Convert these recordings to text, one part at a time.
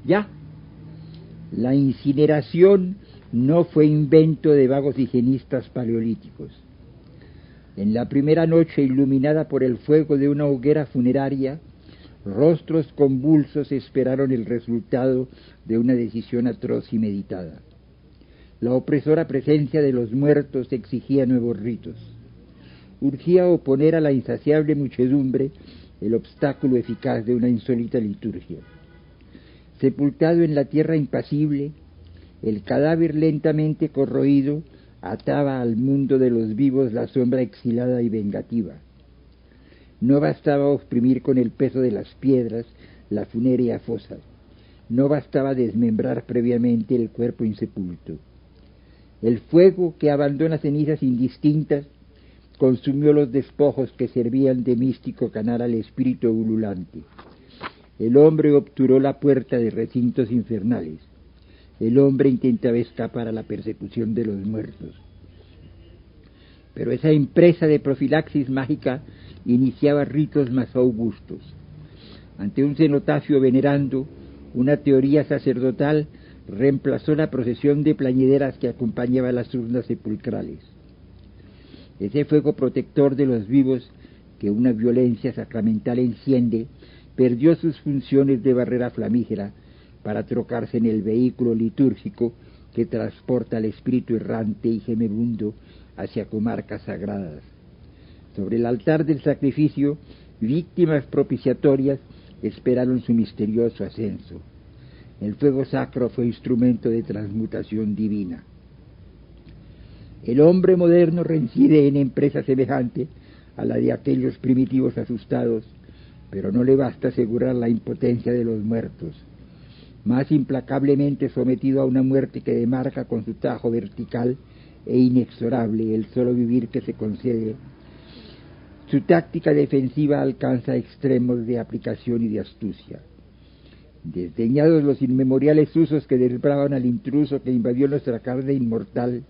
Ya, la incineración no fue invento de vagos higienistas paleolíticos. En la primera noche, iluminada por el fuego de una hoguera funeraria, rostros convulsos esperaron el resultado de una decisión atroz y meditada. La opresora presencia de los muertos exigía nuevos ritos. Urgía oponer a la insaciable muchedumbre el obstáculo eficaz de una insólita liturgia. Sepultado en la tierra impasible, el cadáver lentamente corroído ataba al mundo de los vivos la sombra exilada y vengativa. No bastaba oprimir con el peso de las piedras la funérea fosa. No bastaba desmembrar previamente el cuerpo insepulto. El fuego que abandona cenizas indistintas consumió los despojos que servían de místico canal al espíritu ululante. El hombre obturó la puerta de recintos infernales. El hombre intentaba escapar a la persecución de los muertos. Pero esa empresa de profilaxis mágica iniciaba ritos más augustos. Ante un cenotafio venerando, una teoría sacerdotal reemplazó la procesión de plañideras que acompañaba las urnas sepulcrales. Ese fuego protector de los vivos que una violencia sacramental enciende perdió sus funciones de barrera flamígera para trocarse en el vehículo litúrgico que transporta al espíritu errante y gemebundo hacia comarcas sagradas. Sobre el altar del sacrificio, víctimas propiciatorias esperaron su misterioso ascenso. El fuego sacro fue instrumento de transmutación divina. El hombre moderno reincide en empresa semejante a la de aquellos primitivos asustados, pero no le basta asegurar la impotencia de los muertos. Más implacablemente sometido a una muerte que demarca con su tajo vertical e inexorable el solo vivir que se concede, su táctica defensiva alcanza extremos de aplicación y de astucia. Desdeñados los inmemoriales usos que desbraban al intruso que invadió nuestra carne inmortal,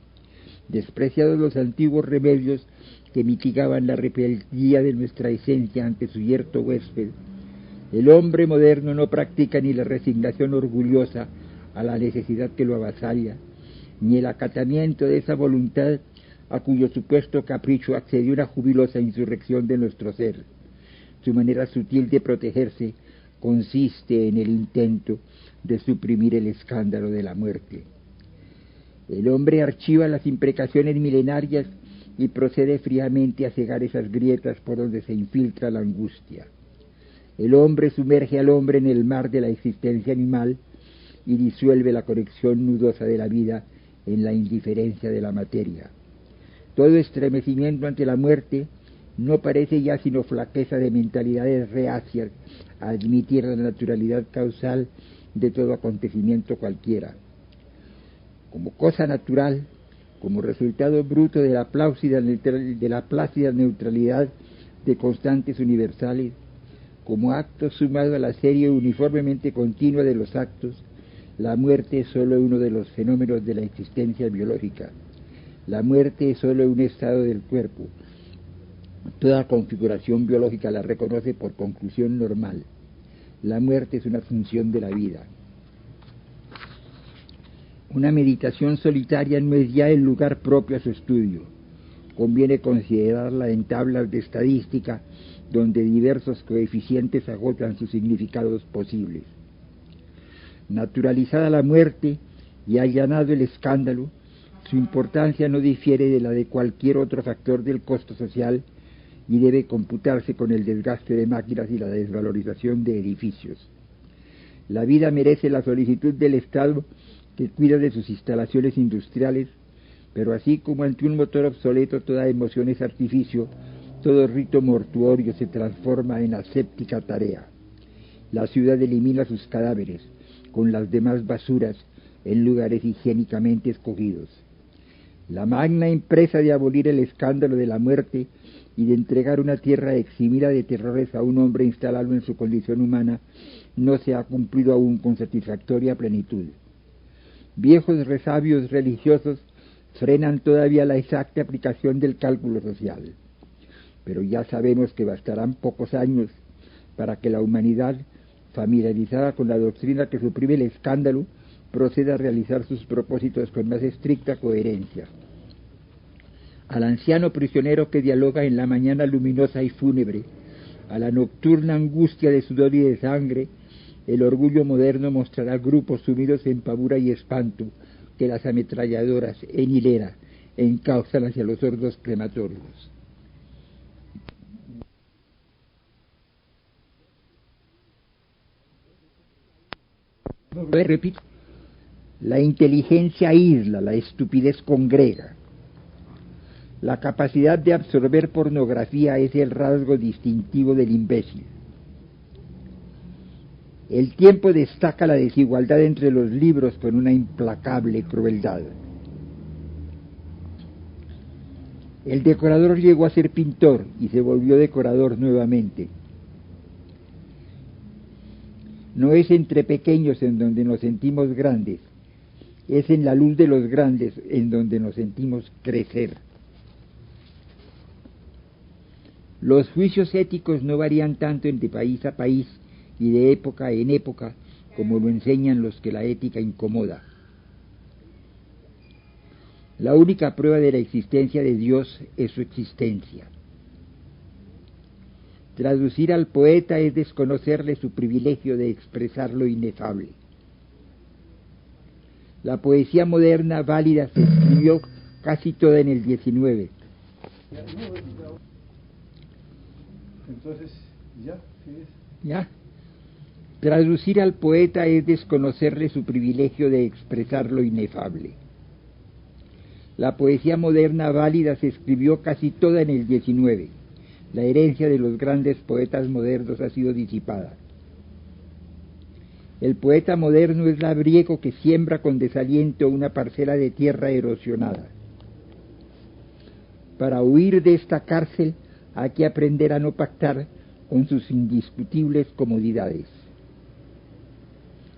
despreciados los antiguos remedios que mitigaban la rebeldía de nuestra esencia ante su yerto huésped, el hombre moderno no practica ni la resignación orgullosa a la necesidad que lo avasalla, ni el acatamiento de esa voluntad a cuyo supuesto capricho accedió una jubilosa insurrección de nuestro ser. Su manera sutil de protegerse consiste en el intento de suprimir el escándalo de la muerte. El hombre archiva las imprecaciones milenarias y procede fríamente a cegar esas grietas por donde se infiltra la angustia. El hombre sumerge al hombre en el mar de la existencia animal y disuelve la conexión nudosa de la vida en la indiferencia de la materia. Todo estremecimiento ante la muerte no parece ya sino flaqueza de mentalidades reacias a admitir la naturalidad causal de todo acontecimiento cualquiera. Como cosa natural, como resultado bruto de la plácida neutralidad de constantes universales, como acto sumado a la serie uniformemente continua de los actos, la muerte es sólo uno de los fenómenos de la existencia biológica. La muerte es sólo un estado del cuerpo. Toda configuración biológica la reconoce por conclusión normal. La muerte es una función de la vida. Una meditación solitaria no es ya el lugar propio a su estudio. Conviene considerarla en tablas de estadística donde diversos coeficientes agotan sus significados posibles. Naturalizada la muerte y allanado el escándalo, su importancia no difiere de la de cualquier otro factor del costo social y debe computarse con el desgaste de máquinas y la desvalorización de edificios. La vida merece la solicitud del Estado que cuida de sus instalaciones industriales, pero así como ante un motor obsoleto toda emoción es artificio, todo rito mortuorio se transforma en aséptica tarea. La ciudad elimina sus cadáveres, con las demás basuras, en lugares higiénicamente escogidos. La magna empresa de abolir el escándalo de la muerte y de entregar una tierra eximida de terrores a un hombre instalado en su condición humana no se ha cumplido aún con satisfactoria plenitud. Viejos resabios religiosos frenan todavía la exacta aplicación del cálculo social, pero ya sabemos que bastarán pocos años para que la humanidad familiarizada con la doctrina que suprime el escándalo, procede a realizar sus propósitos con más estricta coherencia. Al anciano prisionero que dialoga en la mañana luminosa y fúnebre, a la nocturna angustia de sudor y de sangre, el orgullo moderno mostrará grupos sumidos en pavura y espanto que las ametralladoras en hilera encauzan hacia los hornos crematorios. Repito, la inteligencia aísla, la estupidez congrega. La capacidad de absorber pornografía es el rasgo distintivo del imbécil. El tiempo destaca la desigualdad entre los libros con una implacable crueldad. El decorador llegó a ser pintor y se volvió decorador nuevamente. No es entre pequeños en donde nos sentimos grandes, es en la luz de los grandes en donde nos sentimos crecer. Los juicios éticos no varían tanto entre país a país y de época en época como lo enseñan los que la ética incomoda. La única prueba de la existencia de Dios es su existencia. Traducir al poeta es desconocerle su privilegio de expresar lo inefable. La poesía moderna válida se escribió casi toda en el 19. Entonces, ¿ya? ¿Ya? Traducir al poeta es desconocerle su privilegio de expresar lo inefable. La poesía moderna válida se escribió casi toda en el 19. La herencia de los grandes poetas modernos ha sido disipada. El poeta moderno es labriego que siembra con desaliento una parcela de tierra erosionada. Para huir de esta cárcel hay que aprender a no pactar con sus indiscutibles comodidades.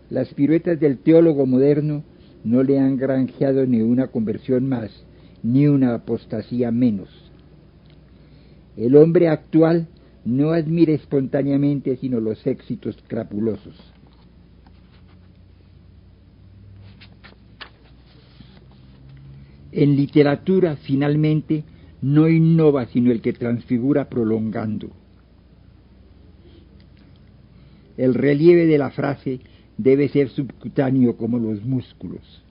Las piruetas del teólogo moderno no le han granjeado ni una conversión más, ni una apostasía menos. El hombre actual no admira espontáneamente sino los éxitos crapulosos. En literatura, finalmente, no innova sino el que transfigura prolongando. El relieve de la frase debe ser subcutáneo como los músculos.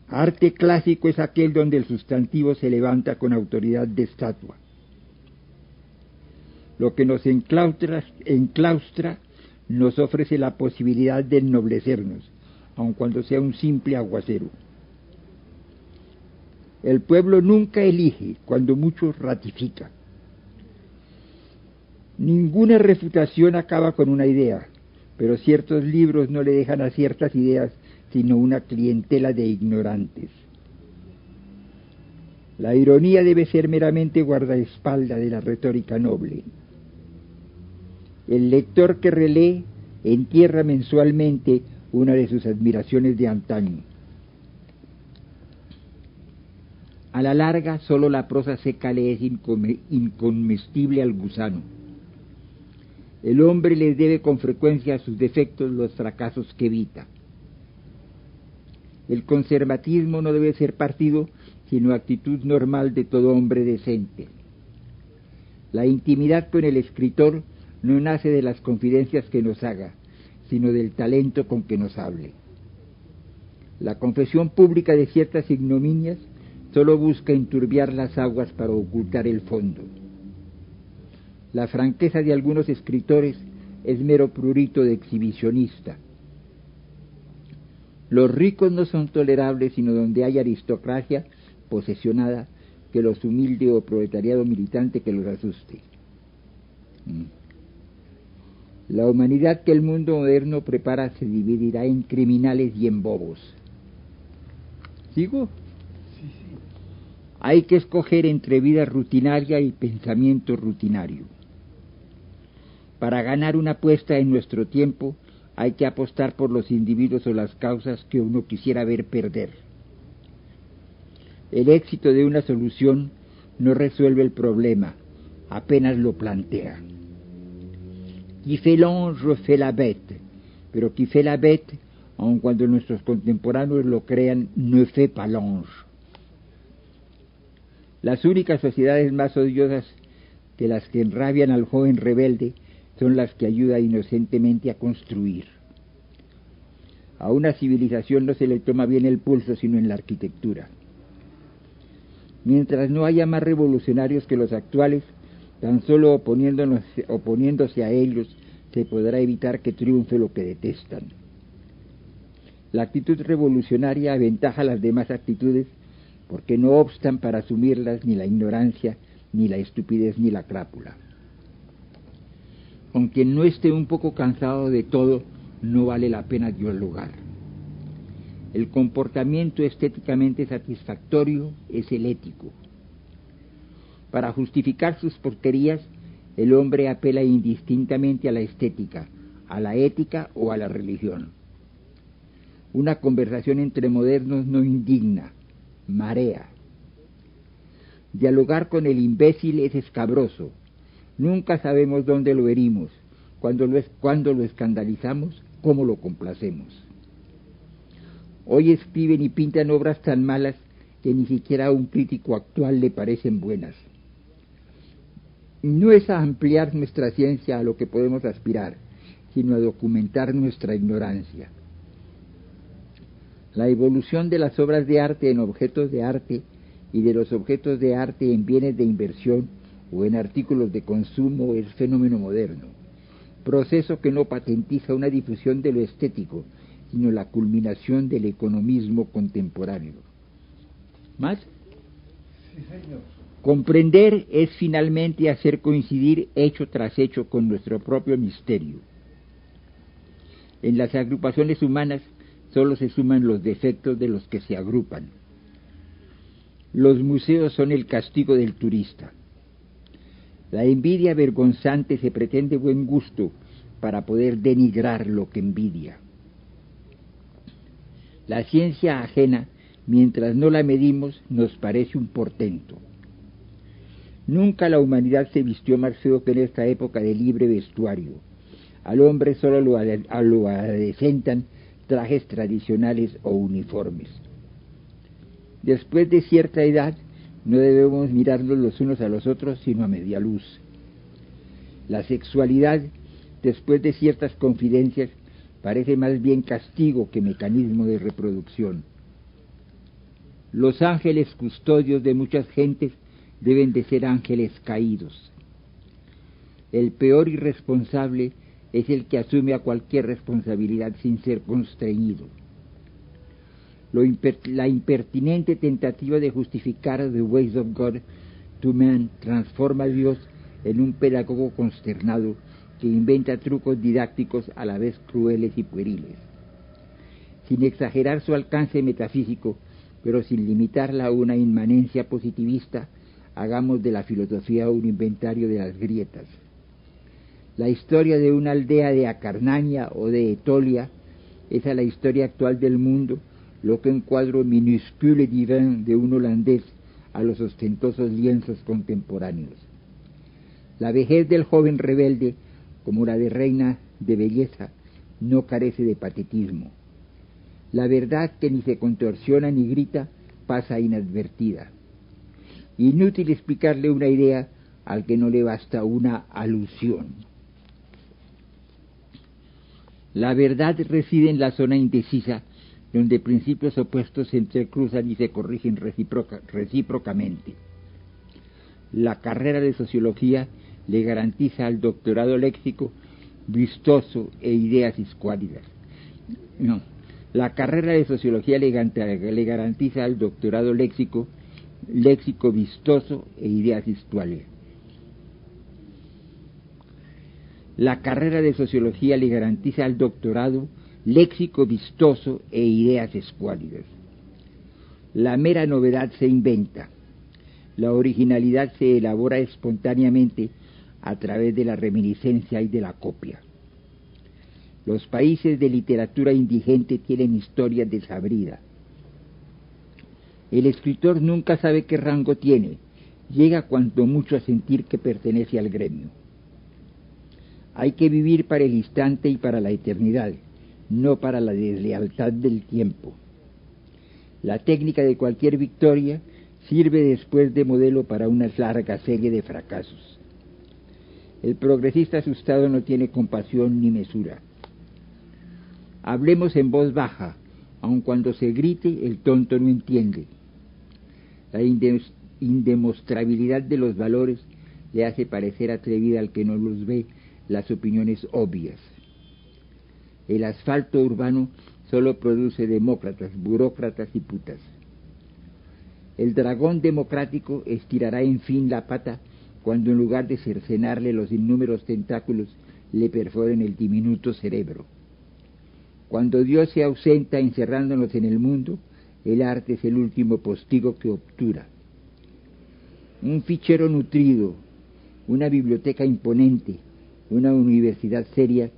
Arte clásico es aquel donde el sustantivo se levanta con autoridad de estatua. Lo que nos enclaustra nos ofrece la posibilidad de ennoblecernos, aun cuando sea un simple aguacero. El pueblo nunca elige, cuando mucho ratifica. Ninguna refutación acaba con una idea, pero ciertos libros no le dejan a ciertas ideas sino una clientela de ignorantes. La ironía debe ser meramente guardaespaldas de la retórica noble. El lector que relee entierra mensualmente una de sus admiraciones de antaño. A la larga, solo la prosa seca le es incomestible al gusano. El hombre les debe con frecuencia a sus defectos los fracasos que evita. El conservatismo no debe ser partido, sino actitud normal de todo hombre decente. La intimidad con el escritor no nace de las confidencias que nos haga, sino del talento con que nos hable. La confesión pública de ciertas ignominias solo busca enturbiar las aguas para ocultar el fondo. La franqueza de algunos escritores es mero prurito de exhibicionista. Los ricos no son tolerables sino donde hay aristocracia posesionada que los humilde o proletariado militante que los asuste. La humanidad que el mundo moderno prepara se dividirá en criminales y en bobos. ¿Sigo? Sí. Hay que escoger entre vida rutinaria y pensamiento rutinario. Para ganar una apuesta en nuestro tiempo, hay que apostar por los individuos o las causas que uno quisiera ver perder. El éxito de una solución no resuelve el problema, apenas lo plantea. Qui fait l'ange fait la bête, pero qui fait la bête, aun cuando nuestros contemporáneos lo crean, ne fait pas l'ange. Las únicas sociedades más odiosas de las que enrabian al joven rebelde son las que ayuda inocentemente a construir. A una civilización no se le toma bien el pulso sino en la arquitectura. Mientras no haya más revolucionarios que los actuales, tan solo oponiéndose a ellos se podrá evitar que triunfe lo que detestan. La actitud revolucionaria aventaja a las demás actitudes porque no obstan para asumirlas ni la ignorancia, ni la estupidez, ni la crápula. Con quien no esté un poco cansado de todo, no vale la pena dialogar. El comportamiento estéticamente satisfactorio es el ético. Para justificar sus porquerías, el hombre apela indistintamente a la estética, a la ética o a la religión. Una conversación entre modernos no indigna, marea. Dialogar con el imbécil es escabroso. Nunca sabemos dónde lo herimos, cuando lo escandalizamos, cómo lo complacemos. Hoy escriben y pintan obras tan malas que ni siquiera a un crítico actual le parecen buenas. No es a ampliar nuestra ciencia a lo que podemos aspirar, sino a documentar nuestra ignorancia. La evolución de las obras de arte en objetos de arte y de los objetos de arte en bienes de inversión o en artículos de consumo es fenómeno moderno, proceso que no patentiza una difusión de lo estético, sino la culminación del economismo contemporáneo. ¿Más? Sí, señor. Comprender es finalmente hacer coincidir hecho tras hecho con nuestro propio misterio. En las agrupaciones humanas solo se suman los defectos de los que se agrupan. Los museos son el castigo del turista. La envidia vergonzante se pretende buen gusto para poder denigrar lo que envidia. La ciencia ajena, mientras no la medimos, nos parece un portento. Nunca la humanidad se vistió más feo que en esta época de libre vestuario. Al hombre solo lo adecentan trajes tradicionales o uniformes. Después de cierta edad, no debemos mirarnos los unos a los otros, sino a media luz. La sexualidad, después de ciertas confidencias, parece más bien castigo que mecanismo de reproducción. Los ángeles custodios de muchas gentes deben de ser ángeles caídos. El peor irresponsable es el que asume a cualquier responsabilidad sin ser constreñido. La impertinente tentativa de justificar the ways of God to man transforma a Dios en un pedagogo consternado que inventa trucos didácticos a la vez crueles y pueriles. Sin exagerar su alcance metafísico, pero sin limitarla a una inmanencia positivista, hagamos de la filosofía un inventario de las grietas. La historia de una aldea de Acarnania o de Etolia es a la historia actual del mundo lo que un cuadro minuscule divin de un holandés a los ostentosos lienzos contemporáneos. La vejez del joven rebelde, como la de reina de belleza, no carece de patetismo. La verdad que ni se contorsiona ni grita pasa inadvertida. Inútil explicarle una idea al que no le basta una alusión. La verdad reside en la zona indecisa, donde principios opuestos se entrecruzan y se corrigen recíprocamente. La carrera de sociología le garantiza al doctorado léxico vistoso e ideas escuálidas. La carrera de sociología le garantiza al doctorado léxico vistoso e ideas escuálidas. La carrera de sociología le garantiza al doctorado léxico vistoso e ideas escuálidas. La mera novedad se inventa. La originalidad se elabora espontáneamente a través de la reminiscencia y de la copia. Los países de literatura indigente tienen historias desabridas. El escritor nunca sabe qué rango tiene, llega cuanto mucho a sentir que pertenece al gremio. Hay que vivir para el instante y para la eternidad, no para la deslealtad del tiempo. La técnica de cualquier victoria sirve después de modelo para una larga serie de fracasos. El progresista asustado no tiene compasión ni mesura. Hablemos en voz baja, aun cuando se grite, el tonto no entiende. La indemostrabilidad de los valores le hace parecer atrevida al que no los ve las opiniones obvias. El asfalto urbano solo produce demócratas, burócratas y putas. El dragón democrático estirará en fin la pata cuando en lugar de cercenarle los innúmeros tentáculos le perforen el diminuto cerebro. Cuando Dios se ausenta encerrándonos en el mundo, el arte es el último postigo que obtura. Un fichero nutrido, una biblioteca imponente, una universidad seria,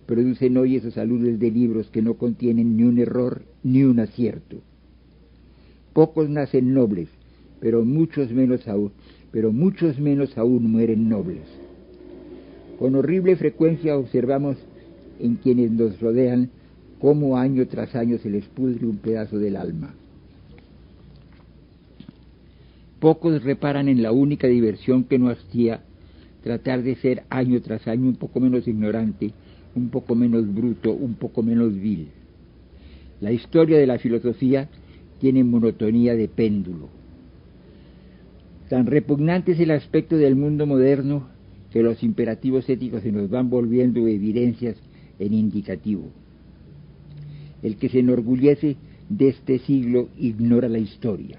producen hoy esos aludes de libros que no contienen ni un error ni un acierto. Pocos nacen nobles, pero muchos menos aún mueren nobles. Con horrible frecuencia observamos en quienes nos rodean cómo año tras año se les pudre un pedazo del alma. Pocos reparan en la única diversión que nos hacía tratar de ser año tras año un poco menos ignorante, un poco menos bruto, un poco menos vil. La historia de la filosofía tiene monotonía de péndulo. Tan repugnante es el aspecto del mundo moderno que los imperativos éticos se nos van volviendo evidencias en indicativo. El que se enorgullece de este siglo ignora la historia.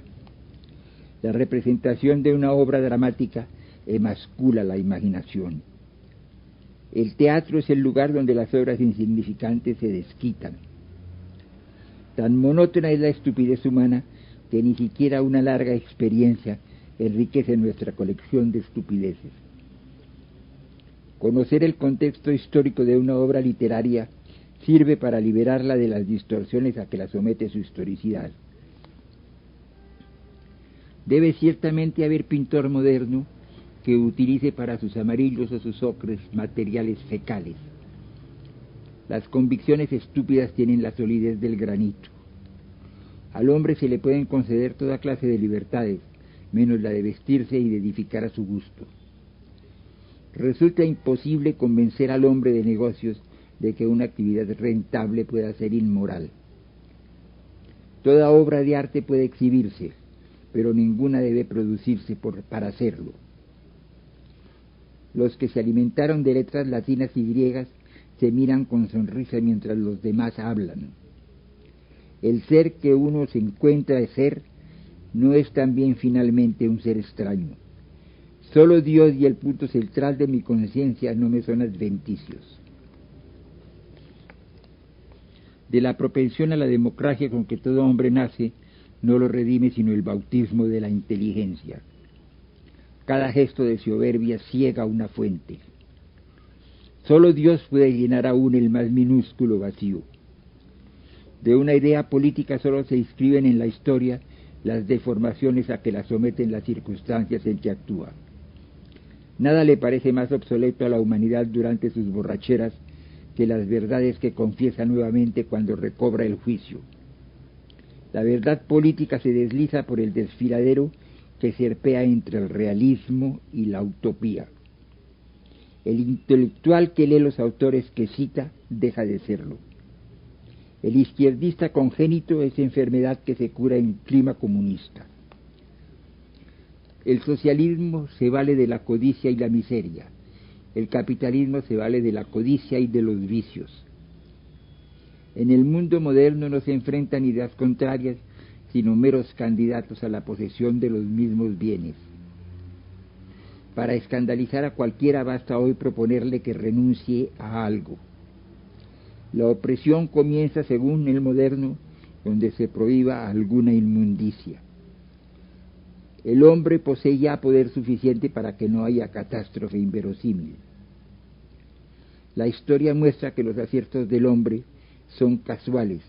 La representación de una obra dramática emascula la imaginación. El teatro es el lugar donde las obras insignificantes se desquitan. Tan monótona es la estupidez humana que ni siquiera una larga experiencia enriquece nuestra colección de estupideces. Conocer el contexto histórico de una obra literaria sirve para liberarla de las distorsiones a que la somete su historicidad. Debe ciertamente haber pintor moderno que utilice para sus amarillos o sus ocres materiales fecales. Las convicciones estúpidas tienen la solidez del granito. Al hombre se le pueden conceder toda clase de libertades, menos la de vestirse y de edificar a su gusto. Resulta imposible convencer al hombre de negocios de que una actividad rentable pueda ser inmoral. Toda obra de arte puede exhibirse, pero ninguna debe producirse para hacerlo. Los que se alimentaron de letras latinas y griegas se miran con sonrisa mientras los demás hablan. El ser que uno se encuentra ser no es también finalmente un ser extraño. Solo Dios y el punto central de mi conciencia no me son adventicios. De la propensión a la democracia con que todo hombre nace, no lo redime sino el bautismo de la inteligencia. Cada gesto de soberbia ciega una fuente. Solo Dios puede llenar aún el más minúsculo vacío. De una idea política solo se inscriben en la historia las deformaciones a que la someten las circunstancias en que actúa. Nada le parece más obsoleto a la humanidad durante sus borracheras que las verdades que confiesa nuevamente cuando recobra el juicio. La verdad política se desliza por el desfiladero que serpea entre el realismo y la utopía. El intelectual que lee los autores que cita deja de serlo. El izquierdista congénito es enfermedad que se cura en clima comunista. El socialismo se vale de la codicia y la miseria. El capitalismo se vale de la codicia y de los vicios. En el mundo moderno no se enfrentan ideas contrarias, sino meros candidatos a la posesión de los mismos bienes. Para escandalizar a cualquiera basta hoy proponerle que renuncie a algo. La opresión comienza, según el moderno, donde se prohíba alguna inmundicia. El hombre posee ya poder suficiente para que no haya catástrofe inverosímil. La historia muestra que los aciertos del hombre son casuales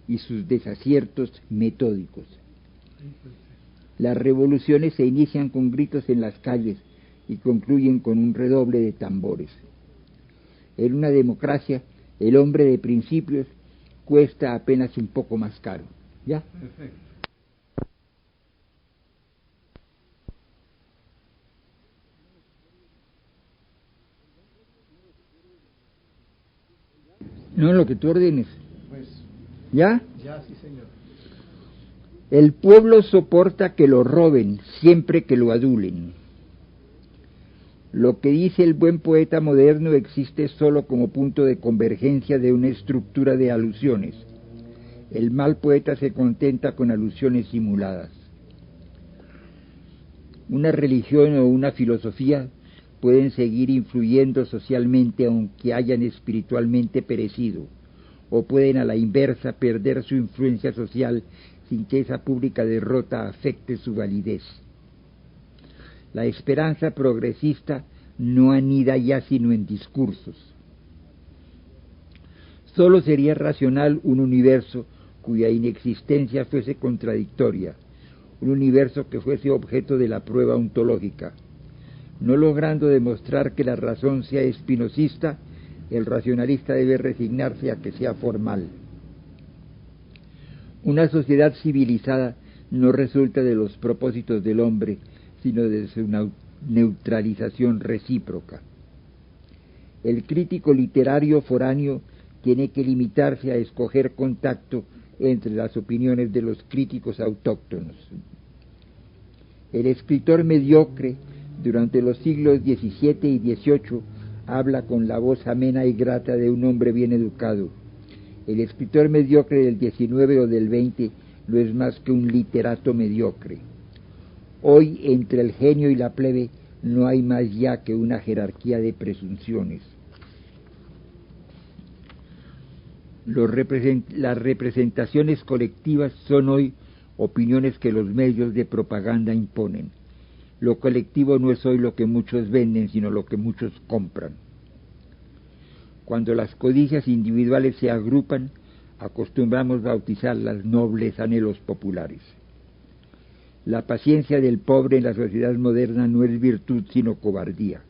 y sus desaciertos metódicos. Las revoluciones se inician con gritos en las calles y concluyen con un redoble de tambores. En una democracia, el hombre de principios cuesta apenas un poco más caro. ¿Ya? Perfecto. No, lo que tú ordenes. Pues, ¿Ya? ya, sí, señor. El pueblo soporta que lo roben siempre que lo adulen. Lo que dice el buen poeta moderno existe solo como punto de convergencia de una estructura de alusiones. El mal poeta se contenta con alusiones simuladas. Una religión o una filosofía pueden seguir influyendo socialmente aunque hayan espiritualmente perecido, o pueden a la inversa perder su influencia social sin que esa pública derrota afecte su validez. La esperanza progresista no anida ya sino en discursos. Solo sería racional un universo cuya inexistencia fuese contradictoria, un universo que fuese objeto de la prueba ontológica. No logrando demostrar que la razón sea espinosista, el racionalista debe resignarse a que sea formal. Una sociedad civilizada no resulta de los propósitos del hombre, sino de su neutralización recíproca. El crítico literario foráneo tiene que limitarse a escoger contacto entre las opiniones de los críticos autóctonos. El escritor mediocre durante los siglos XVII y XVIII habla con la voz amena y grata de un hombre bien educado. El escritor mediocre del XIX o del XX no es más que un literato mediocre. Hoy entre el genio y la plebe no hay más ya que una jerarquía de presunciones. Las representaciones colectivas son hoy opiniones que los medios de propaganda imponen. Lo colectivo no es hoy lo que muchos venden, sino lo que muchos compran. Cuando las codicias individuales se agrupan, acostumbramos bautizarlas nobles anhelos populares. La paciencia del pobre en la sociedad moderna no es virtud, sino cobardía.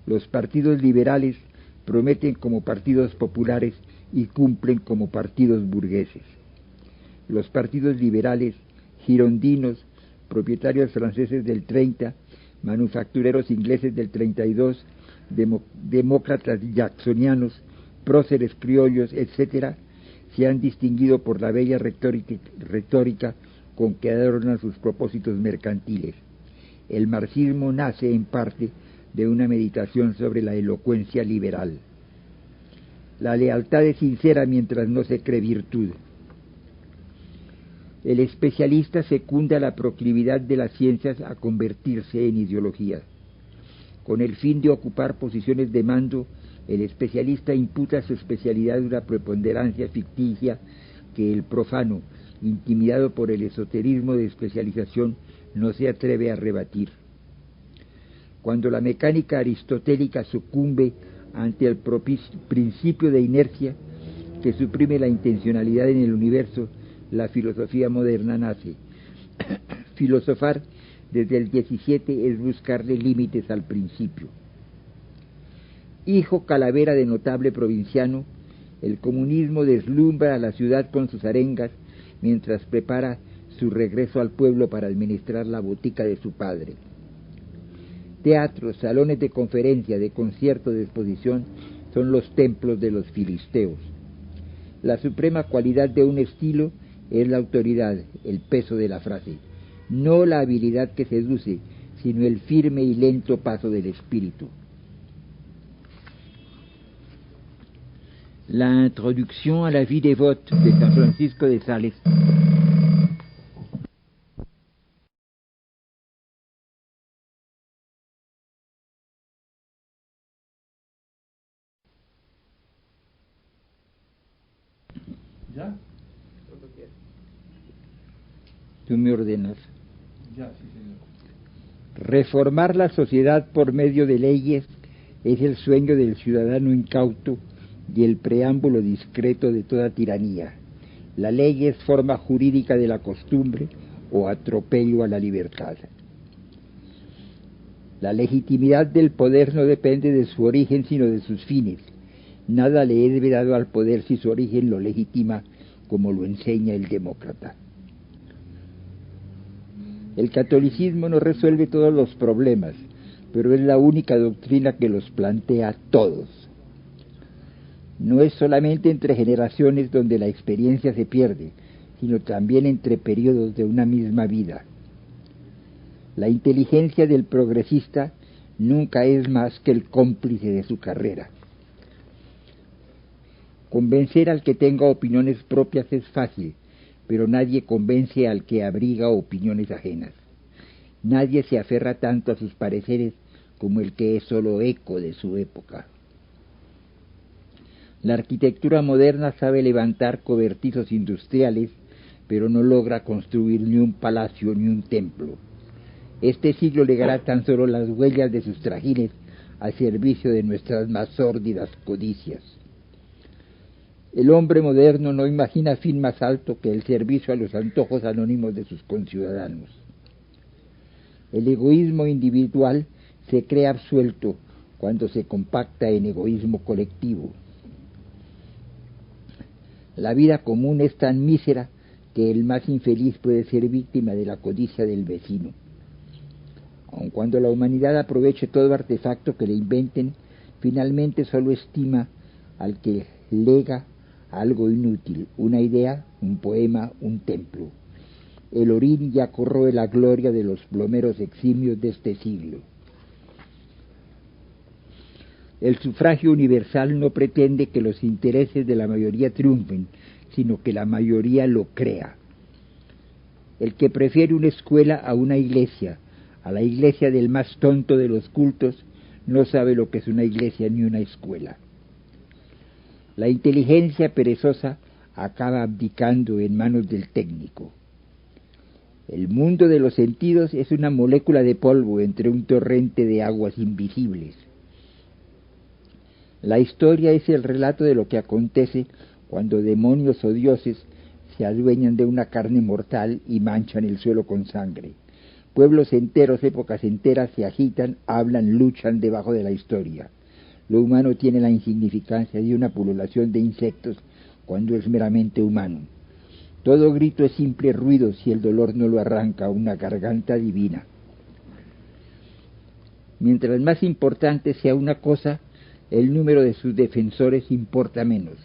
Los partidos liberales prometen como partidos populares y cumplen como partidos burgueses. Los partidos liberales, girondinos, propietarios franceses del 30, manufactureros ingleses del 32, demócratas jacksonianos, próceres criollos, etc., se han distinguido por la bella retórica con que adornan sus propósitos mercantiles. El marxismo nace en parte de una meditación sobre la elocuencia liberal. La lealtad es sincera mientras no se cree virtud. El especialista secunda la proclividad de las ciencias a convertirse en ideología. Con el fin de ocupar posiciones de mando, el especialista imputa a su especialidad una preponderancia ficticia que el profano, intimidado por el esoterismo de especialización, no se atreve a rebatir. Cuando la mecánica aristotélica sucumbe ante el principio de inercia que suprime la intencionalidad en el universo, la filosofía moderna nace. Filosofar desde el 17 es buscarle límites al principio. Hijo calavera de notable provinciano, el comunismo deslumbra a la ciudad con sus arengas mientras prepara su regreso al pueblo para administrar la botica de su padre. Teatros, salones de conferencia, de concierto, de exposición son los templos de los filisteos. La suprema cualidad de un estilo es la autoridad, el peso de la frase, no la habilidad que seduce, sino el firme y lento paso del espíritu. La introducción a la vie dévote de San Francisco de Sales. ¿Ya? Tú me ordenas. Ya, sí, señor. Reformar la sociedad por medio de leyes es el sueño del ciudadano incauto y el preámbulo discreto de toda tiranía. La ley es forma jurídica de la costumbre o atropello a la libertad. La legitimidad del poder no depende de su origen, sino de sus fines. Nada le es dado al poder si su origen lo legitima, como lo enseña el demócrata. El catolicismo no resuelve todos los problemas, pero es la única doctrina que los plantea todos. No es solamente entre generaciones donde la experiencia se pierde, sino también entre periodos de una misma vida. La inteligencia del progresista nunca es más que el cómplice de su carrera. Convencer al que tenga opiniones propias es fácil, pero nadie convence al que abriga opiniones ajenas. Nadie se aferra tanto a sus pareceres como el que es solo eco de su época. La arquitectura moderna sabe levantar cobertizos industriales, pero no logra construir ni un palacio ni un templo. Este siglo legará tan solo las huellas de sus trajines al servicio de nuestras más sórdidas codicias. El hombre moderno no imagina fin más alto que el servicio a los antojos anónimos de sus conciudadanos. El egoísmo individual se cree absuelto cuando se compacta en egoísmo colectivo. La vida común es tan mísera que el más infeliz puede ser víctima de la codicia del vecino. Aun cuando la humanidad aproveche todo artefacto que le inventen, finalmente solo estima al que lega algo inútil, una idea, un poema, un templo. El orín ya corroe la gloria de los plomeros eximios de este siglo. El sufragio universal no pretende que los intereses de la mayoría triunfen, sino que la mayoría lo crea. El que prefiere una escuela a una iglesia, a la iglesia del más tonto de los cultos, no sabe lo que es una iglesia ni una escuela. La inteligencia perezosa acaba abdicando en manos del técnico. El mundo de los sentidos es una molécula de polvo entre un torrente de aguas invisibles. La historia es el relato de lo que acontece cuando demonios o dioses se adueñan de una carne mortal y manchan el suelo con sangre. Pueblos enteros, épocas enteras se agitan, hablan, luchan debajo de la historia. Lo humano tiene la insignificancia de una pululación de insectos cuando es meramente humano. Todo grito es simple ruido si el dolor no lo arranca una garganta divina. Mientras más importante sea una cosa, el número de sus defensores importa menos.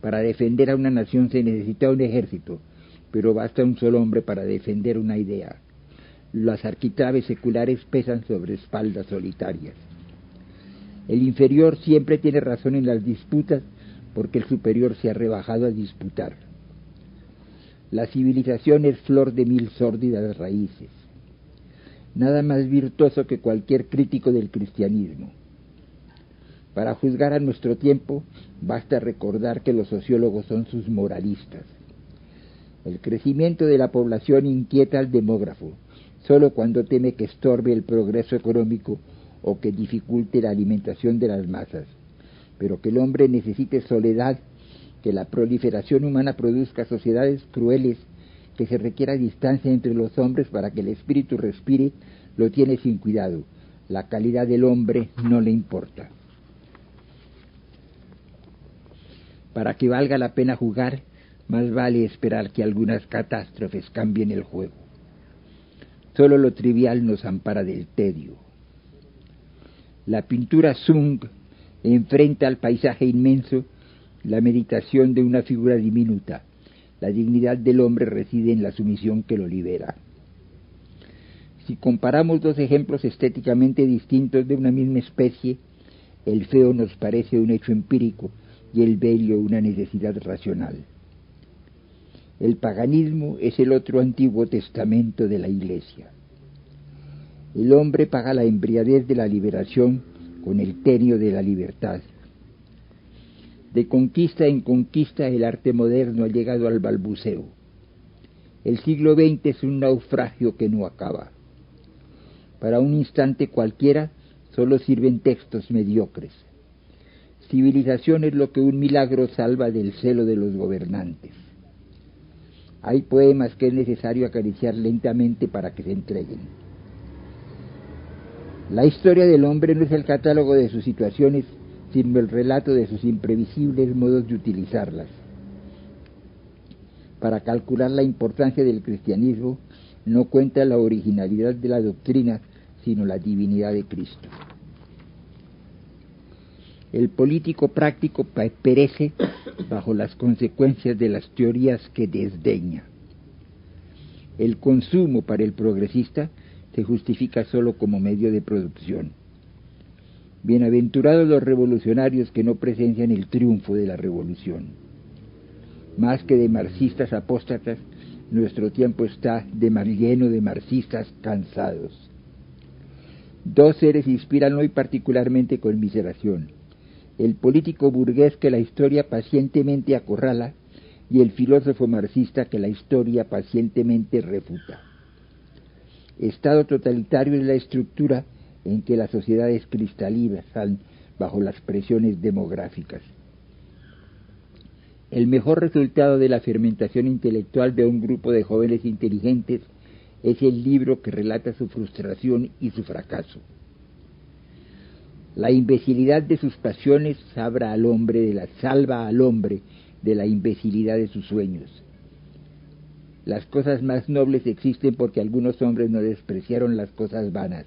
Para defender a una nación se necesita un ejército, pero basta un solo hombre para defender una idea. Las arquitraves seculares pesan sobre espaldas solitarias. El inferior siempre tiene razón en las disputas porque el superior se ha rebajado a disputar. La civilización es flor de mil sórdidas raíces. Nada más virtuoso que cualquier crítico del cristianismo. Para juzgar a nuestro tiempo, basta recordar que los sociólogos son sus moralistas. El crecimiento de la población inquieta al demógrafo, solo cuando teme que estorbe el progreso económico o que dificulte la alimentación de las masas. Pero que el hombre necesite soledad, que la proliferación humana produzca sociedades crueles, que se requiera distancia entre los hombres para que el espíritu respire, lo tiene sin cuidado. La calidad del hombre no le importa. Para que valga la pena jugar, más vale esperar que algunas catástrofes cambien el juego. Solo lo trivial nos ampara del tedio. La pintura Sung enfrenta al paisaje inmenso la meditación de una figura diminuta. La dignidad del hombre reside en la sumisión que lo libera. Si comparamos dos ejemplos estéticamente distintos de una misma especie, el feo nos parece un hecho empírico y el bello una necesidad racional. El paganismo es el otro Antiguo Testamento de la Iglesia. El hombre paga la embriaguez de la liberación con el tenio de la libertad. De conquista en conquista el arte moderno ha llegado al balbuceo. El siglo XX es un naufragio que no acaba. Para un instante cualquiera solo sirven textos mediocres. Civilización es lo que un milagro salva del celo de los gobernantes. Hay poemas que es necesario acariciar lentamente para que se entreguen. La historia del hombre no es el catálogo de sus situaciones, sino el relato de sus imprevisibles modos de utilizarlas. Para calcular la importancia del cristianismo, no cuenta la originalidad de la doctrina, sino la divinidad de Cristo. El político práctico perece bajo las consecuencias de las teorías que desdeña. El consumo para el progresista se justifica solo como medio de producción. Bienaventurados los revolucionarios que no presencian el triunfo de la revolución. Más que de marxistas apóstatas, nuestro tiempo está lleno de marxistas cansados. Dos seres inspiran hoy particularmente conmiseración: el político burgués que la historia pacientemente acorrala y el filósofo marxista que la historia pacientemente refuta. Estado totalitario es la estructura en que las sociedades cristalizan bajo las presiones demográficas. El mejor resultado de la fermentación intelectual de un grupo de jóvenes inteligentes es el libro que relata su frustración y su fracaso. La imbecilidad de sus pasiones salva al hombre de la imbecilidad de sus sueños. Las cosas más nobles existen porque algunos hombres no despreciaron las cosas vanas.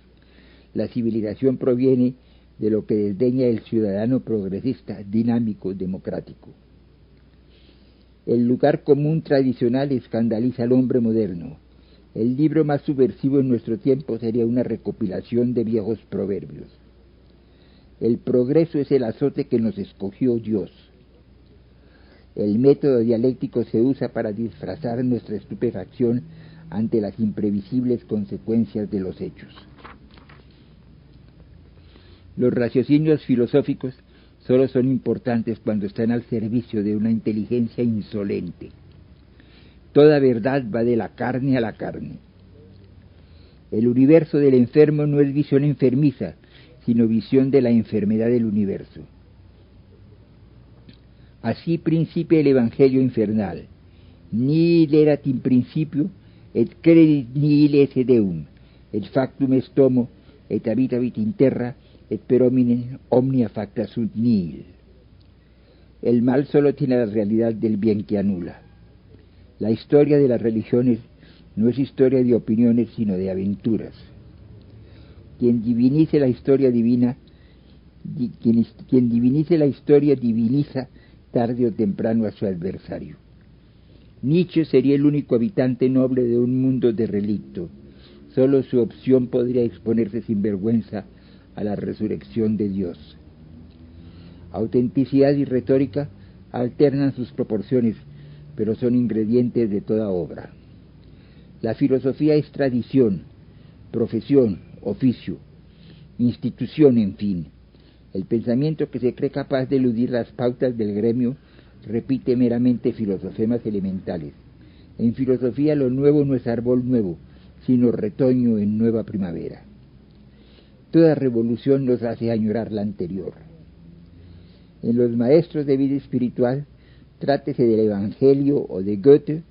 La civilización proviene de lo que desdeña el ciudadano progresista, dinámico, democrático. El lugar común tradicional escandaliza al hombre moderno. El libro más subversivo en nuestro tiempo sería una recopilación de viejos proverbios. El progreso es el azote que nos escogió Dios. El método dialéctico se usa para disfrazar nuestra estupefacción ante las imprevisibles consecuencias de los hechos. Los raciocinios filosóficos solo son importantes cuando están al servicio de una inteligencia insolente. Toda verdad va de la carne a la carne. El universo del enfermo no es visión enfermiza, sino visión de la enfermedad del universo. Así principia el Evangelio infernal. Nihil erat in principio, et credit nihil esse Deum, et factum est homo, et habitavit in terra, et per homine omnia facta sunt nihil. El mal solo tiene la realidad del bien que anula. La historia de las religiones no es historia de opiniones, sino de aventuras. Quien divinice la historia divina, quien divinice la historia diviniza tarde o temprano a su adversario. Nietzsche sería el único habitante noble de un mundo de relicto. Solo su opción podría exponerse sin vergüenza a la resurrección de Dios. Autenticidad y retórica alternan sus proporciones, pero son ingredientes de toda obra. La filosofía es tradición, profesión, oficio, institución, en fin. El pensamiento que se cree capaz de eludir las pautas del gremio repite meramente filosofemas elementales. En filosofía lo nuevo no es árbol nuevo, sino retoño en nueva primavera. Toda revolución nos hace añorar la anterior. En los maestros de vida espiritual, trátese del Evangelio o de Goethe,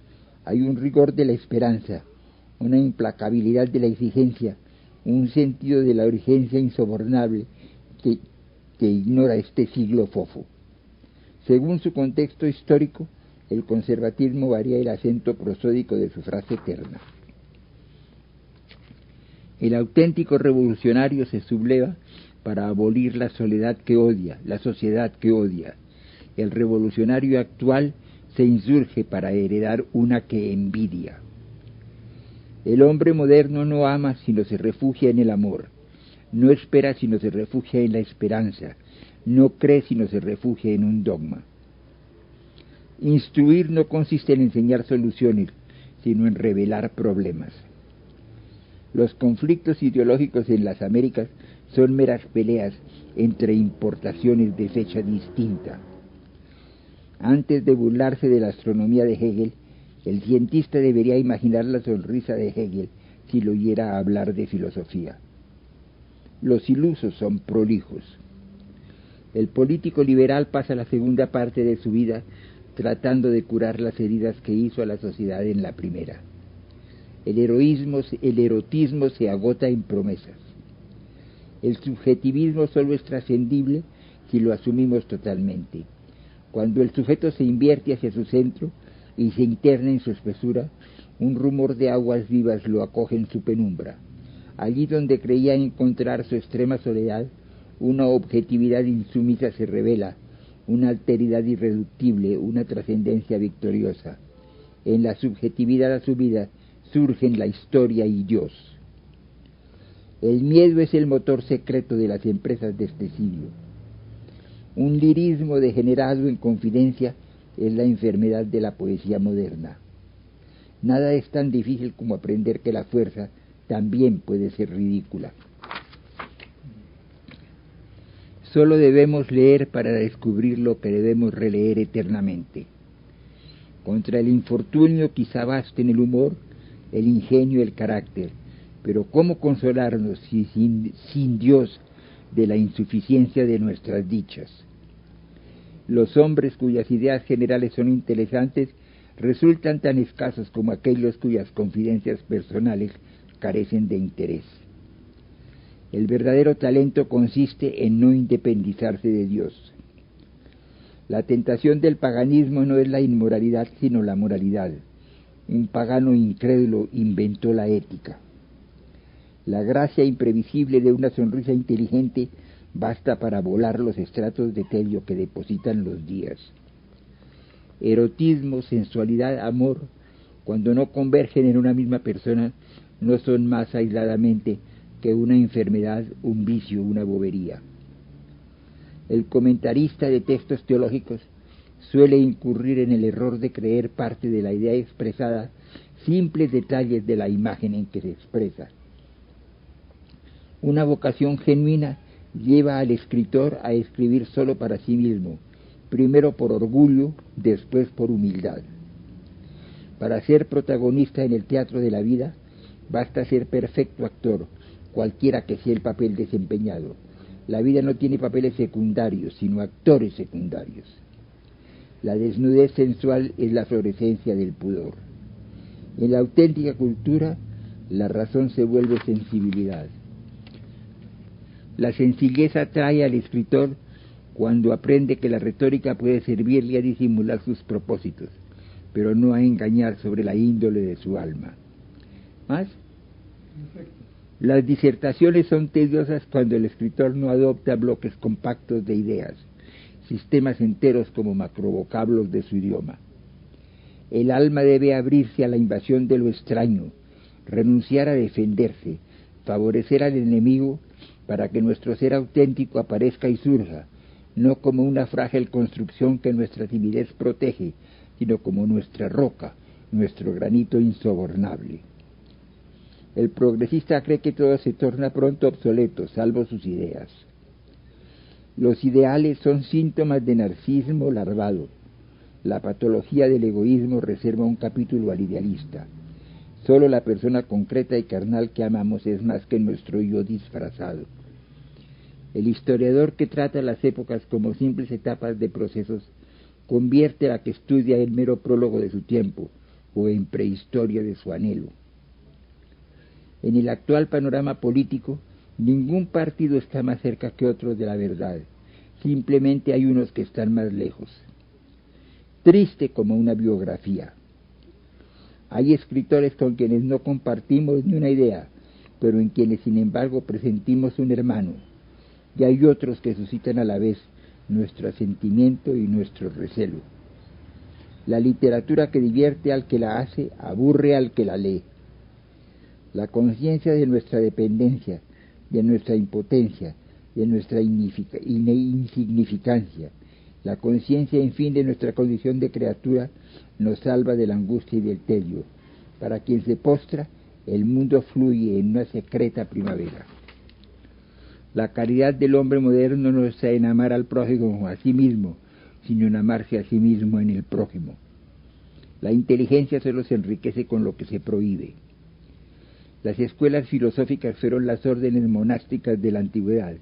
hay un rigor de la esperanza, una implacabilidad de la exigencia, un sentido de la urgencia insobornable que ignora este siglo fofo. Según su contexto histórico, el conservatismo varía el acento prosódico de su frase eterna. El auténtico revolucionario se subleva para abolir la soledad que odia, la sociedad que odia. El revolucionario actual se insurge para heredar una que envidia. El hombre moderno no ama sino se refugia en el amor, no espera sino se refugia en la esperanza, no cree sino se refugia en un dogma. Instruir no consiste en enseñar soluciones, sino en revelar problemas. Los conflictos ideológicos en las Américas son meras peleas entre importaciones de fecha distinta. Antes de burlarse de la astronomía de Hegel, el cientista debería imaginar la sonrisa de Hegel si lo oyera hablar de filosofía. Los ilusos son prolijos. El político liberal pasa la segunda parte de su vida tratando de curar las heridas que hizo a la sociedad en la primera. El erotismo se agota en promesas. El subjetivismo solo es trascendible si lo asumimos totalmente. Cuando el sujeto se invierte hacia su centro y se interna en su espesura, un rumor de aguas vivas lo acoge en su penumbra. Allí donde creía encontrar su extrema soledad, una objetividad insumisa se revela, una alteridad irreductible, una trascendencia victoriosa. En la subjetividad asumida surgen la historia y Dios. El miedo es el motor secreto de las empresas de este siglo. Un lirismo degenerado en confidencia es la enfermedad de la poesía moderna. Nada es tan difícil como aprender que la fuerza también puede ser ridícula. Solo debemos leer para descubrir lo que debemos releer eternamente. Contra el infortunio quizá basten el humor, el ingenio, el carácter, pero ¿cómo consolarnos si sin Dios de la insuficiencia de nuestras dichas? Los hombres cuyas ideas generales son interesantes resultan tan escasos como aquellos cuyas confidencias personales carecen de interés. El verdadero talento consiste en no independizarse de Dios. La tentación del paganismo no es la inmoralidad, sino la moralidad. Un pagano incrédulo inventó la ética. La gracia imprevisible de una sonrisa inteligente basta para volar los estratos de tedio que depositan los días. Erotismo, sensualidad, amor, cuando no convergen en una misma persona, no son más aisladamente que una enfermedad, un vicio, una bobería. El comentarista de textos teológicos suele incurrir en el error de creer parte de la idea expresada simples detalles de la imagen en que se expresa. Una vocación genuina lleva al escritor a escribir solo para sí mismo, primero por orgullo, después por humildad. Para ser protagonista en el teatro de la vida, basta ser perfecto actor, cualquiera que sea el papel desempeñado. La vida no tiene papeles secundarios, sino actores secundarios. La desnudez sensual es la florescencia del pudor. En la auténtica cultura, la razón se vuelve sensibilidad. La sencillez atrae al escritor cuando aprende que la retórica puede servirle a disimular sus propósitos, pero no a engañar sobre la índole de su alma. ¿Más? Perfecto. Las disertaciones son tediosas cuando el escritor no adopta bloques compactos de ideas, sistemas enteros como macrovocablos de su idioma. El alma debe abrirse a la invasión de lo extraño, renunciar a defenderse, favorecer al enemigo para que nuestro ser auténtico aparezca y surja, no como una frágil construcción que nuestra timidez protege, sino como nuestra roca, nuestro granito insobornable. El progresista cree que todo se torna pronto obsoleto, salvo sus ideas. Los ideales son síntomas de narcisismo larvado. La patología del egoísmo reserva un capítulo al idealista. Solo la persona concreta y carnal que amamos es más que nuestro yo disfrazado. El historiador que trata las épocas como simples etapas de procesos convierte a la que estudia el mero prólogo de su tiempo o en prehistoria de su anhelo. En el actual panorama político, ningún partido está más cerca que otro de la verdad. Simplemente hay unos que están más lejos. Triste como una biografía. Hay escritores con quienes no compartimos ni una idea, pero en quienes sin embargo presentimos un hermano. Y hay otros que suscitan a la vez nuestro asentimiento y nuestro recelo. La literatura que divierte al que la hace, aburre al que la lee. La conciencia de nuestra dependencia, de nuestra impotencia, de nuestra insignificancia, la conciencia, en fin, de nuestra condición de criatura, nos salva de la angustia y del tedio. Para quien se postra, el mundo fluye en una secreta primavera. La caridad del hombre moderno no está en amar al prójimo a sí mismo, sino en amarse a sí mismo en el prójimo. La inteligencia solo se enriquece con lo que se prohíbe. Las escuelas filosóficas fueron las órdenes monásticas de la antigüedad.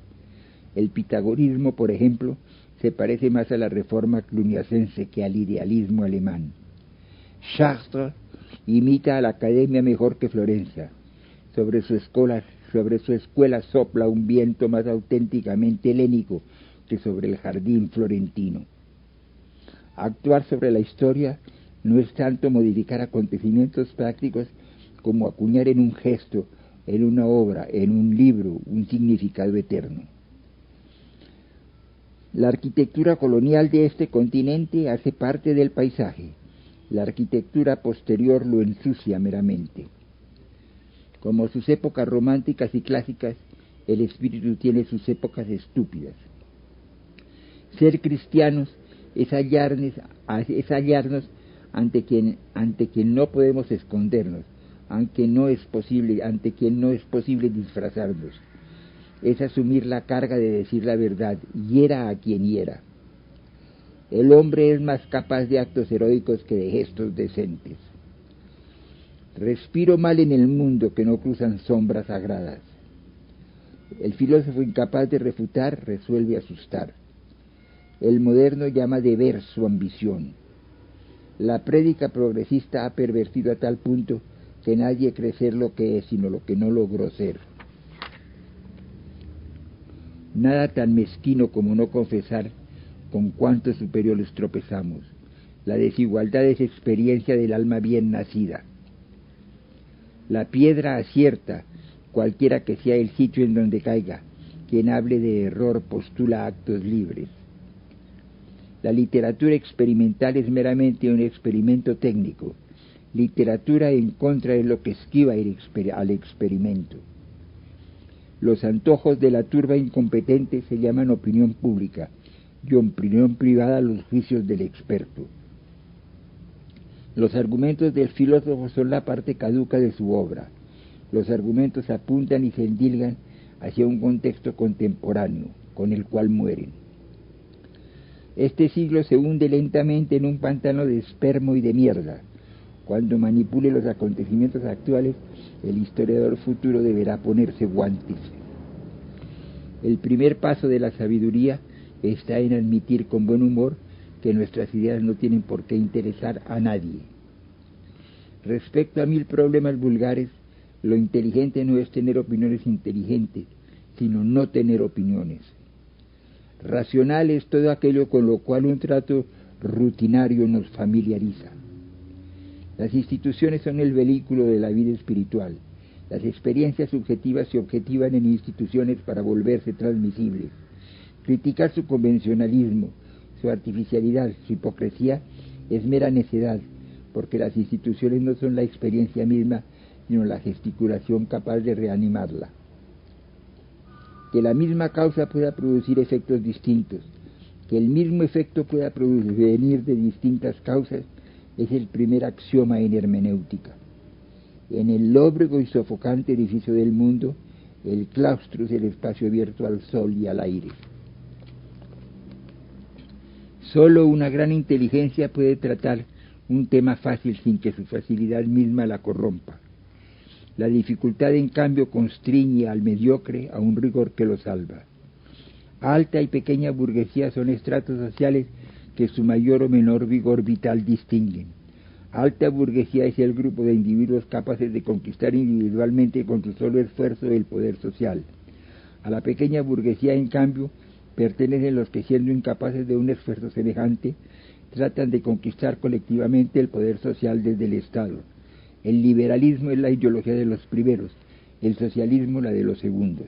El pitagorismo, por ejemplo, se parece más a la reforma cluniacense que al idealismo alemán. Chartres imita a la academia mejor que Florencia. Sobre su escuela sobre su escuela sopla un viento más auténticamente helénico que sobre el jardín florentino. Actuar sobre la historia no es tanto modificar acontecimientos prácticos como acuñar en un gesto, en una obra, en un libro, un significado eterno. La arquitectura colonial de este continente hace parte del paisaje. La arquitectura posterior lo ensucia meramente. Como sus épocas románticas y clásicas, el espíritu tiene sus épocas estúpidas. Ser cristianos es hallarnos ante quien no podemos escondernos, ante quien no es posible disfrazarnos. Es asumir la carga de decir la verdad, hiera a quien hiera. El hombre es más capaz de actos heroicos que de gestos decentes. Respiro mal en el mundo que no cruzan sombras sagradas. El filósofo incapaz de refutar resuelve asustar. El moderno llama deber su ambición. La prédica progresista ha pervertido a tal punto que nadie cree ser lo que es, sino lo que no logró ser. Nada tan mezquino como no confesar con cuántos superiores tropezamos. La desigualdad es experiencia del alma bien nacida. La piedra acierta, cualquiera que sea el sitio en donde caiga. Quien hable de error postula actos libres. La literatura experimental es meramente un experimento técnico. Literatura en contra de lo que esquiva al experimento. Los antojos de la turba incompetente se llaman opinión pública y opinión privada los juicios del experto. Los argumentos del filósofo son la parte caduca de su obra. Los argumentos apuntan y se endilgan hacia un contexto contemporáneo, con el cual mueren. Este siglo se hunde lentamente en un pantano de espermo y de mierda. Cuando manipule los acontecimientos actuales, el historiador futuro deberá ponerse guantes. El primer paso de la sabiduría está en admitir con buen humor que nuestras ideas no tienen por qué interesar a nadie. Respecto a 1000 problemas vulgares, lo inteligente no es tener opiniones inteligentes, sino no tener opiniones. Racional es todo aquello con lo cual un trato rutinario nos familiariza. Las instituciones son el vehículo de la vida espiritual. Las experiencias subjetivas se objetivan en instituciones para volverse transmisibles. Criticar su convencionalismo, su artificialidad, su hipocresía, es mera necedad, porque las instituciones no son la experiencia misma, sino la gesticulación capaz de reanimarla. Que la misma causa pueda producir efectos distintos, que el mismo efecto pueda venir de distintas causas, es el primer axioma en hermenéutica. En el lóbrego y sofocante edificio del mundo, el claustro es el espacio abierto al sol y al aire. Solo una gran inteligencia puede tratar un tema fácil sin que su facilidad misma la corrompa. La dificultad, en cambio, constriñe al mediocre a un rigor que lo salva. Alta y pequeña burguesía son estratos sociales que su mayor o menor vigor vital distinguen. Alta burguesía es el grupo de individuos capaces de conquistar individualmente con su solo esfuerzo el poder social. A la pequeña burguesía, en cambio, pertenecen los que, siendo incapaces de un esfuerzo semejante, tratan de conquistar colectivamente el poder social desde el Estado. El liberalismo es la ideología de los primeros, el socialismo la de los segundos.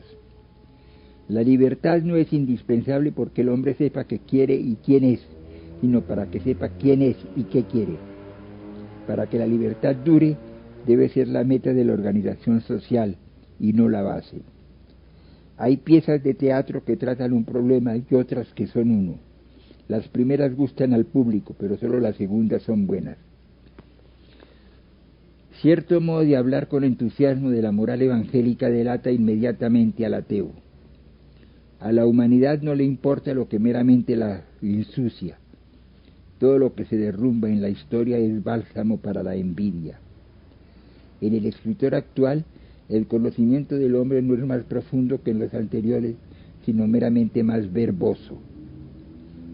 La libertad no es indispensable porque el hombre sepa qué quiere y quién es, sino para que sepa quién es y qué quiere. Para que la libertad dure, debe ser la meta de la organización social y no la base. Hay piezas de teatro que tratan un problema y otras que son uno. Las primeras gustan al público, pero solo las segundas son buenas. Cierto modo de hablar con entusiasmo de la moral evangélica delata inmediatamente al ateo. A la humanidad no le importa lo que meramente la ensucia. Todo lo que se derrumba en la historia es bálsamo para la envidia. En el escritor actual, el conocimiento del hombre no es más profundo que en los anteriores, sino meramente más verboso.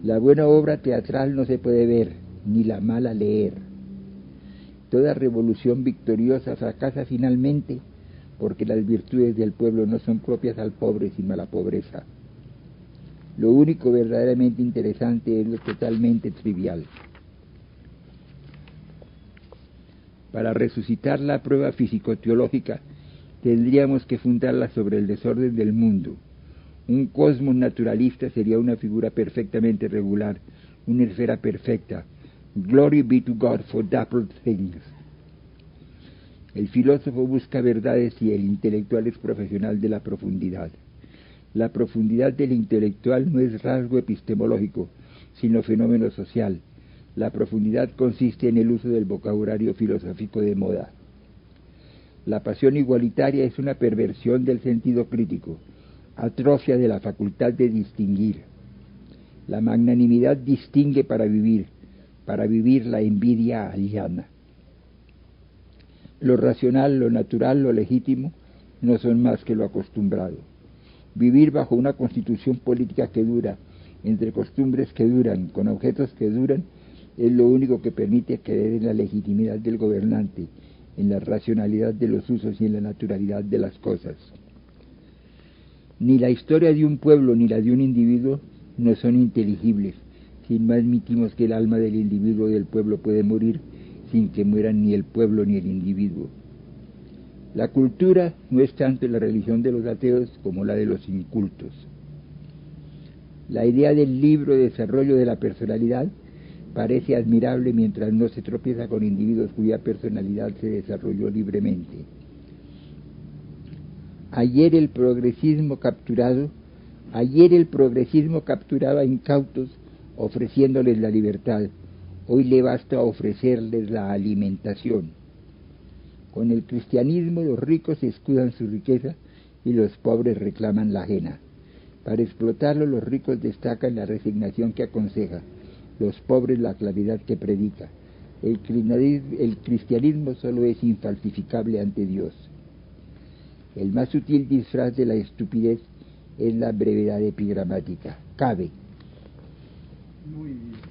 La buena obra teatral no se puede ver, ni la mala leer. Toda revolución victoriosa fracasa finalmente porque las virtudes del pueblo no son propias al pobre, sino a la pobreza. Lo único verdaderamente interesante es lo totalmente trivial. Para resucitar la prueba físico-teológica, tendríamos que fundarla sobre el desorden del mundo. Un cosmos naturalista sería una figura perfectamente regular, una esfera perfecta. Glory be to God for dappled things. El filósofo busca verdades y el intelectual es profesional de la profundidad. La profundidad del intelectual no es rasgo epistemológico, sino fenómeno social. La profundidad consiste en el uso del vocabulario filosófico de moda. La pasión igualitaria es una perversión del sentido crítico, atrofia de la facultad de distinguir. La magnanimidad distingue para vivir la envidia allana. Lo racional, lo natural, lo legítimo no son más que lo acostumbrado. Vivir bajo una constitución política que dura, entre costumbres que duran, con objetos que duran, es lo único que permite creer en la legitimidad del gobernante, en la racionalidad de los usos y en la naturalidad de las cosas. Ni la historia de un pueblo ni la de un individuo no son inteligibles, si no admitimos que el alma del individuo o del pueblo puede morir sin que mueran ni el pueblo ni el individuo. La cultura no es tanto la religión de los ateos como la de los incultos. La idea del libro de desarrollo de la personalidad parece admirable mientras no se tropieza con individuos cuya personalidad se desarrolló libremente. Ayer el progresismo capturaba a incautos ofreciéndoles la libertad. Hoy le basta ofrecerles la alimentación. Con el cristianismo los ricos escudan su riqueza y los pobres reclaman la ajena. Para explotarlo los ricos destacan la resignación que aconseja, los pobres la claridad que predica. El cristianismo solo es infalsificable ante Dios. El más sutil disfraz de la estupidez es la brevedad epigramática. Cabe. Muy bien.